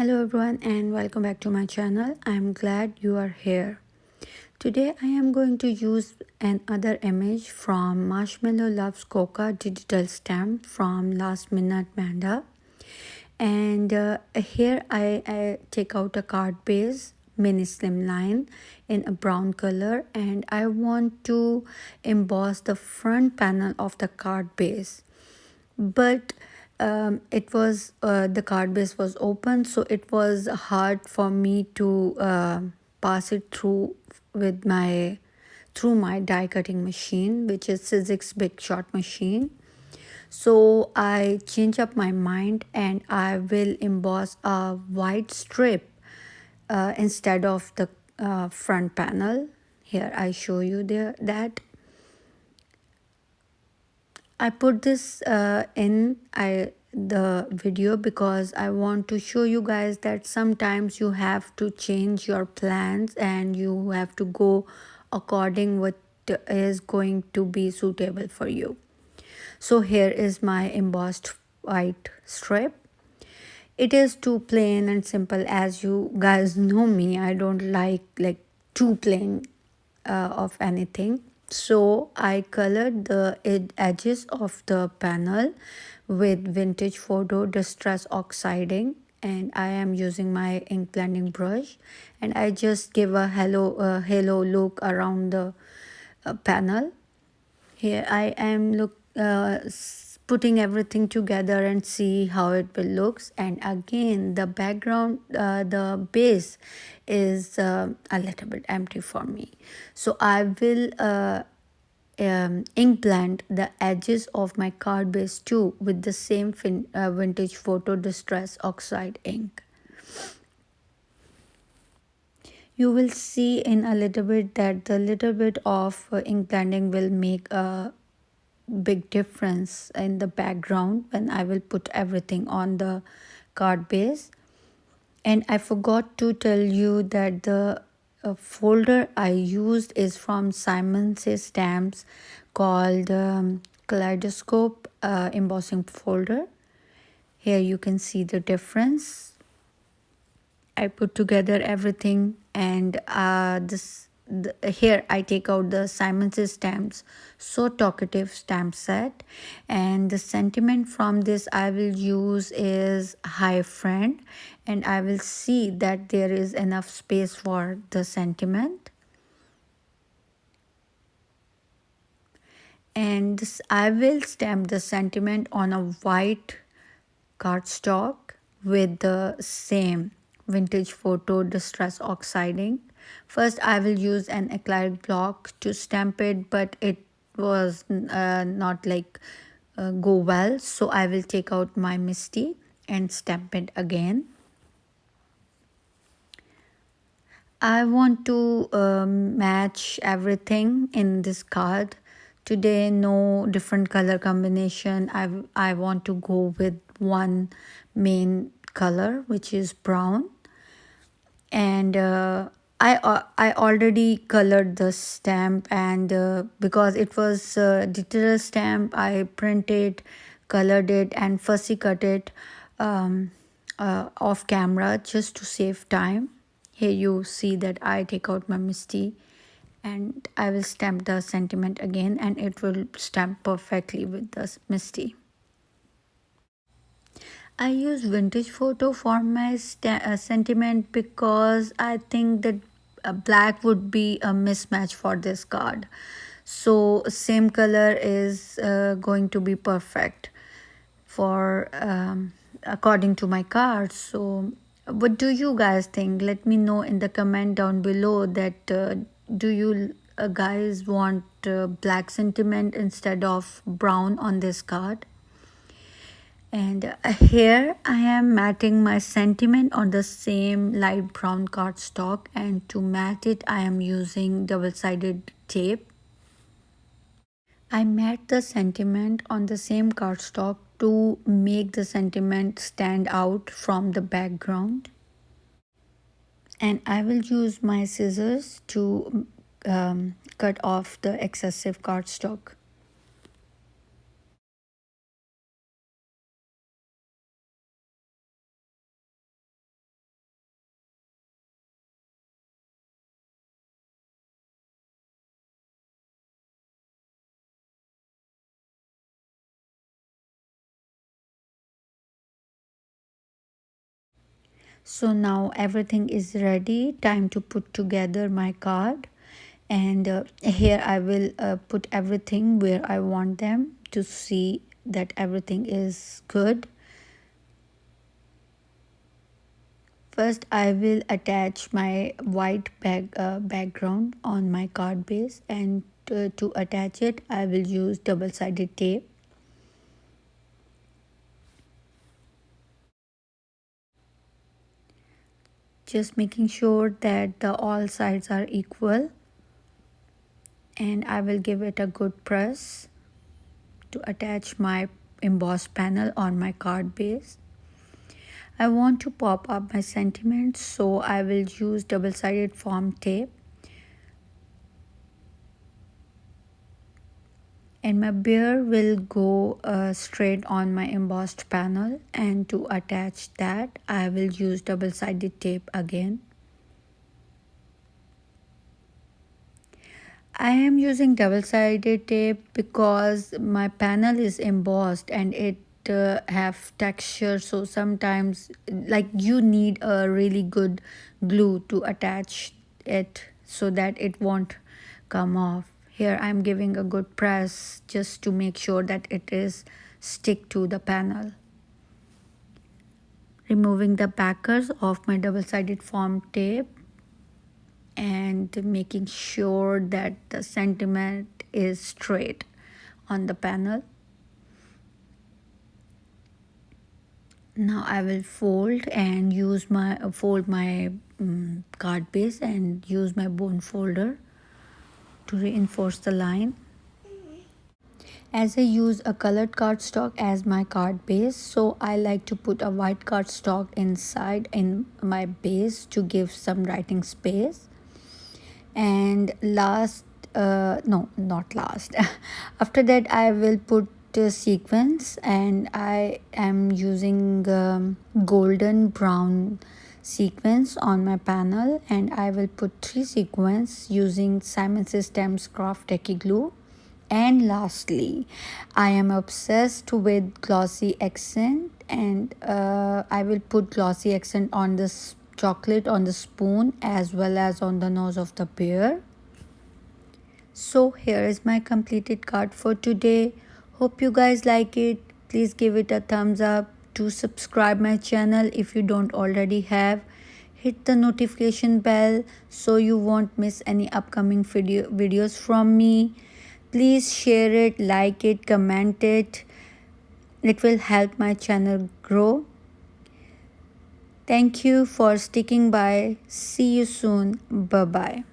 Hello everyone and welcome back to my channel. I'm glad you are here. Today I am going to use another image from Marshmallow Loves Coca digital stamp from Last Minute Manda. And here I take out a card base mini slimline in a brown color, and I want to emboss the front panel of the card base, but it was the card base was open, so it was hard for me to pass it through my die cutting machine, which is Sizzix Big Shot machine. So I change up my mind and I will emboss a white strip instead of the front panel. Here I show you that I put this in the video because I want to show you guys that sometimes you have to change your plans and you have to go according what is going to be suitable for you. So here is my embossed white strip. It is too plain and simple. As you guys know me, I don't like too plain of anything. So I colored the edges of the panel with vintage photo distress oxiding, and I am using my ink blending brush, and I just give a halo look around the panel. Here I am putting everything together and see how it will looks. And again, the background, the base is a little bit empty for me, so I will ink blend the edges of my card base too with the same vintage photo distress oxide ink. You will see in a little bit that the little bit of ink blending will make a big difference in the background when I will put everything on the card base. And I forgot to tell you that the folder I used is from Simon Says Stamps called Kaleidoscope embossing folder. Here you can see the difference. I put together everything, and here I take out the Simon Says Stamps So Talkative stamp set, and the sentiment from this I will use is Hi Friend, and I will see that there is enough space for the sentiment. And I will stamp the sentiment on a white cardstock with the same vintage photo distress oxiding. First I will use an acrylic block to stamp it, but it was not go well, so I will take out my Misti and stamp it again. I want to match everything in this card today. No different color combination. I want to go with one main color, which is brown. And I already colored the stamp, and because it was a digital stamp, I printed, colored it, and fussy cut it off camera just to save time. Here you see that I take out my Misti and I will stamp the sentiment again, and it will stamp perfectly with the Misti. I use vintage photo for my sentiment because I think that black would be a mismatch for this card. So same color is going to be perfect for according to my card. So what do you guys think? Let me know in the comment down below that do you guys want black sentiment instead of brown on this card? And here I am matting my sentiment on the same light brown cardstock, and to mat it I am using double-sided tape. I mat the sentiment on the same cardstock to make the sentiment stand out from the background. And I will use my scissors to cut off the excessive cardstock. So now everything is ready. Time to put together my card. And here I will put everything where I want them to see that everything is good. First, I will attach my white background on my card base, and to attach it, I will use double-sided tape. Just making sure that the all sides are equal, and I will give it a good press to attach my embossed panel on my card base. I want to pop up my sentiments, so I will use double-sided foam tape. And my bear will go straight on my embossed panel, and to attach that I will use double-sided tape again. I am using double-sided tape because my panel is embossed and it have texture, so sometimes like you need a really good glue to attach it so that it won't come off. Here I'm giving a good press just to make sure that it is stick to the panel. Removing the backers of my double-sided foam tape and making sure that the sentiment is straight on the panel. Now I will fold my card base and use my bone folder to reinforce the line. As I use a colored cardstock as my card base, so I like to put a white cardstock inside in my base to give some writing space. And last, no, not last. After that, I will put sequins, and I am using golden brown sequins on my panel, and I will put 3 sequins using Simon System's Craft Techie glue. And lastly, I am obsessed with glossy accent, and I will put glossy accent on this chocolate on the spoon as well as on the nose of the bear. So here is my completed card for today. Hope you guys like it. Please give it a thumbs up. Do subscribe my channel if you don't already have. Hit the notification bell so you won't miss any upcoming videos from me. Please share it, like it, comment it. It will help my channel grow. Thank you for sticking by. See you soon. Bye bye.